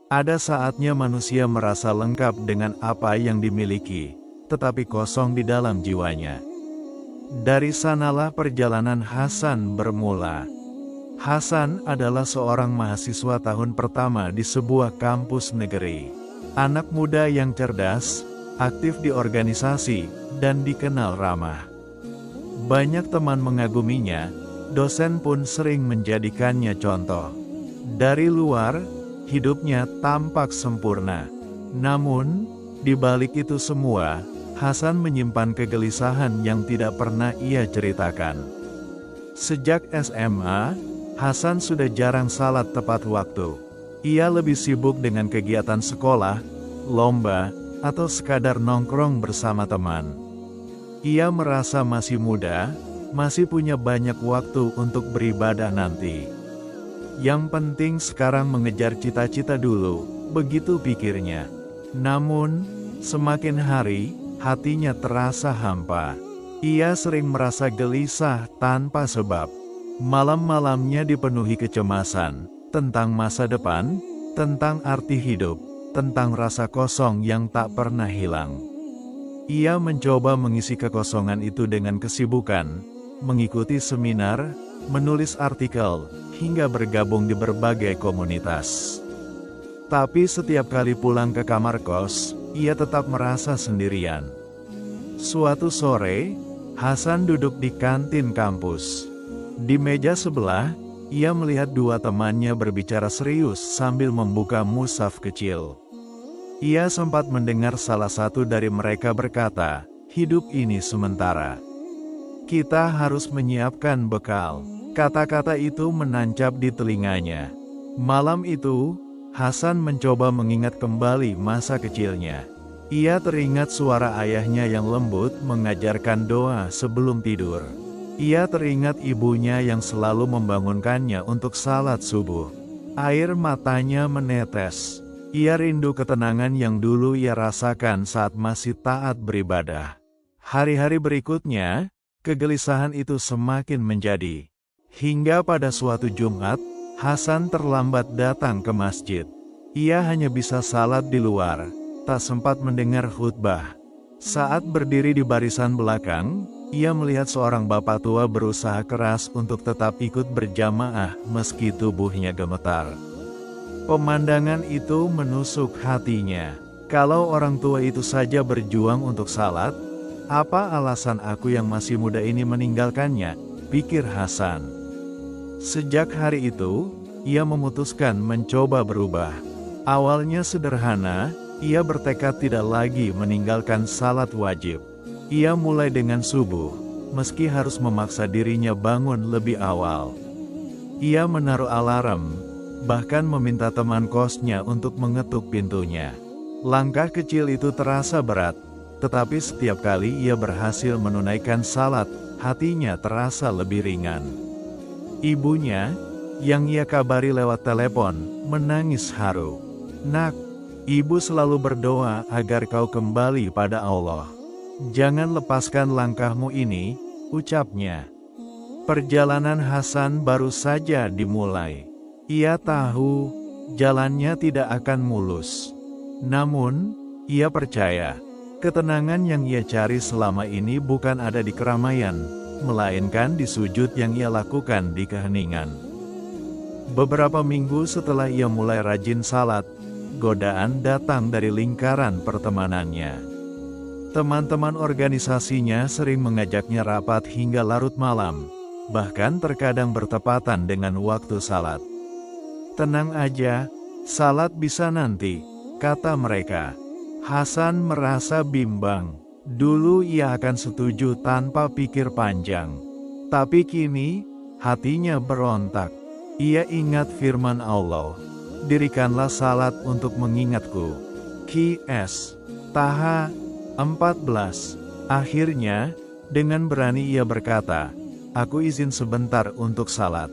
Ada saatnya manusia merasa lengkap dengan apa yang dimiliki, tetapi kosong di dalam jiwanya. Dari sanalah perjalanan Hasan bermula. Hasan adalah seorang mahasiswa tahun pertama di sebuah kampus negeri. Anak muda yang cerdas, aktif di organisasi, dan dikenal ramah. Banyak teman mengaguminya, dosen pun sering menjadikannya contoh. Dari luar, hidupnya tampak sempurna. Namun, di balik itu semua, Hasan menyimpan kegelisahan yang tidak pernah ia ceritakan. Sejak SMA, Hasan sudah jarang salat tepat waktu. Ia lebih sibuk dengan kegiatan sekolah, lomba, atau sekadar nongkrong bersama teman. Ia merasa masih muda, masih punya banyak waktu untuk beribadah nanti. Yang penting sekarang mengejar cita-cita dulu, begitu pikirnya. Namun, semakin hari, hatinya terasa hampa. Ia sering merasa gelisah tanpa sebab. Malam-malamnya dipenuhi kecemasan, tentang masa depan, tentang arti hidup, tentang rasa kosong yang tak pernah hilang. Ia mencoba mengisi kekosongan itu dengan kesibukan, mengikuti seminar, menulis artikel, hingga bergabung di berbagai komunitas. Tapi setiap kali pulang ke kamar kos, ia tetap merasa sendirian. Suatu sore, Hasan duduk di kantin kampus. Di meja sebelah, ia melihat dua temannya berbicara serius sambil membuka mushaf kecil. Ia sempat mendengar salah satu dari mereka berkata, "Hidup ini sementara. Kita harus menyiapkan bekal." Kata-kata itu menancap di telinganya. Malam itu, Hasan mencoba mengingat kembali masa kecilnya. Ia teringat suara ayahnya yang lembut mengajarkan doa sebelum tidur. Ia teringat ibunya yang selalu membangunkannya untuk salat subuh. Air matanya menetes. Ia rindu ketenangan yang dulu ia rasakan saat masih taat beribadah. Hari-hari berikutnya, kegelisahan itu semakin menjadi. Hingga pada suatu Jumat, Hasan terlambat datang ke masjid. Ia hanya bisa salat di luar, tak sempat mendengar khutbah. Saat berdiri di barisan belakang, ia melihat seorang bapak tua berusaha keras untuk tetap ikut berjamaah meski tubuhnya gemetar. Pemandangan itu menusuk hatinya. Kalau orang tua itu saja berjuang untuk salat, apa alasan aku yang masih muda ini meninggalkannya? Pikir Hasan. Sejak hari itu, ia memutuskan mencoba berubah. Awalnya sederhana, ia bertekad tidak lagi meninggalkan salat wajib. Ia mulai dengan subuh, meski harus memaksa dirinya bangun lebih awal. Ia menaruh alarm, bahkan meminta teman kosnya untuk mengetuk pintunya. Langkah kecil itu terasa berat, tetapi setiap kali ia berhasil menunaikan salat, hatinya terasa lebih ringan. Ibunya, yang ia kabari lewat telepon, menangis haru. "Nak, ibu selalu berdoa agar kau kembali pada Allah. Jangan lepaskan langkahmu ini," ucapnya. Perjalanan Hasan baru saja dimulai. Ia tahu, jalannya tidak akan mulus. Namun, ia percaya, ketenangan yang ia cari selama ini bukan ada di keramaian, melainkan di sujud yang ia lakukan di keheningan. Beberapa minggu setelah ia mulai rajin salat, godaan datang dari lingkaran pertemanannya. Teman-teman organisasinya sering mengajaknya rapat hingga larut malam, bahkan terkadang bertepatan dengan waktu salat. "Tenang aja, salat bisa nanti," kata mereka. Hasan merasa bimbang. Dulu ia akan setuju tanpa pikir panjang. Tapi kini, hatinya berontak. Ia ingat firman Allah, "Dirikanlah salat untuk mengingatku." Qs. Taha 14. Akhirnya, dengan berani ia berkata, "Aku izin sebentar untuk salat."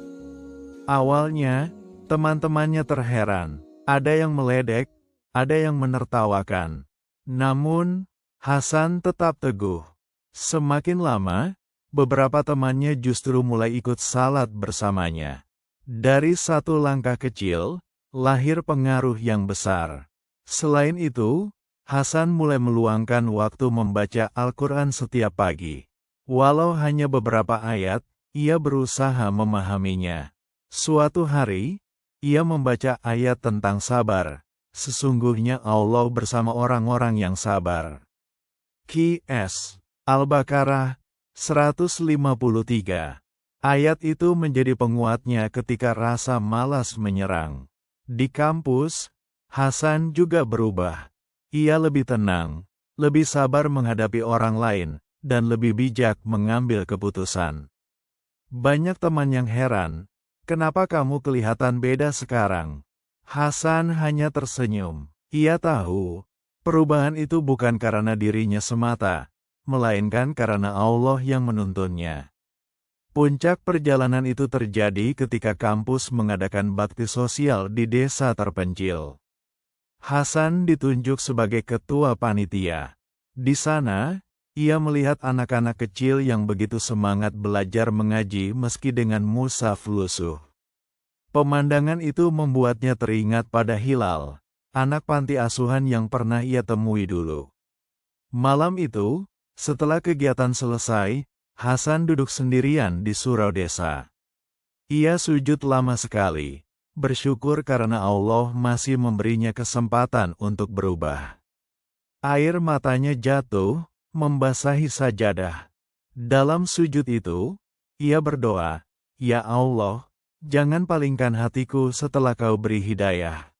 Awalnya, teman-temannya terheran. Ada yang meledek, ada yang menertawakan. Namun, Hasan tetap teguh. Semakin lama, beberapa temannya justru mulai ikut salat bersamanya. Dari satu langkah kecil, lahir pengaruh yang besar. Selain itu, Hasan mulai meluangkan waktu membaca Al-Quran setiap pagi. Walau hanya beberapa ayat, ia berusaha memahaminya. Suatu hari, ia membaca ayat tentang sabar. Sesungguhnya Allah bersama orang-orang yang sabar. Qs. Al-Baqarah 153. Ayat itu menjadi penguatnya ketika rasa malas menyerang. Di kampus, Hasan juga berubah. Ia lebih tenang, lebih sabar menghadapi orang lain, dan lebih bijak mengambil keputusan. Banyak teman yang heran, kenapa kamu kelihatan beda sekarang? Hasan hanya tersenyum. Ia tahu, perubahan itu bukan karena dirinya semata, melainkan karena Allah yang menuntunnya. Puncak perjalanan itu terjadi ketika kampus mengadakan bakti sosial di desa terpencil. Hasan ditunjuk sebagai ketua panitia. Di sana, ia melihat anak-anak kecil yang begitu semangat belajar mengaji meski dengan mushaf lusuh. Pemandangan itu membuatnya teringat pada Hilal, anak panti asuhan yang pernah ia temui dulu. Malam itu, setelah kegiatan selesai, Hasan duduk sendirian di surau desa. Ia sujud lama sekali, bersyukur karena Allah masih memberinya kesempatan untuk berubah. Air matanya jatuh, membasahi sajadah. Dalam sujud itu, ia berdoa, "Ya Allah, jangan palingkan hatiku setelah Kau beri hidayah.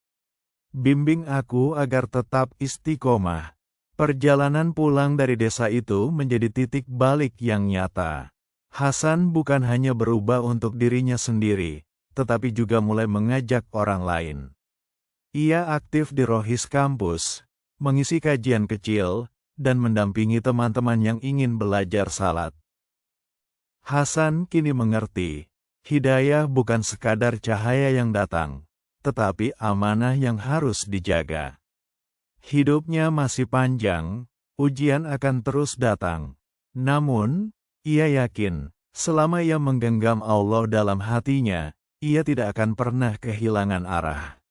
Bimbing aku agar tetap istiqomah." Perjalanan pulang dari desa itu menjadi titik balik yang nyata. Hasan bukan hanya berubah untuk dirinya sendiri, tetapi juga mulai mengajak orang lain. Ia aktif di Rohis kampus, mengisi kajian kecil, dan mendampingi teman-teman yang ingin belajar salat. Hasan kini mengerti, hidayah bukan sekadar cahaya yang datang, tetapi amanah yang harus dijaga. Hidupnya masih panjang, ujian akan terus datang. Namun, ia yakin, selama ia menggenggam Allah dalam hatinya, ia tidak akan pernah kehilangan arah.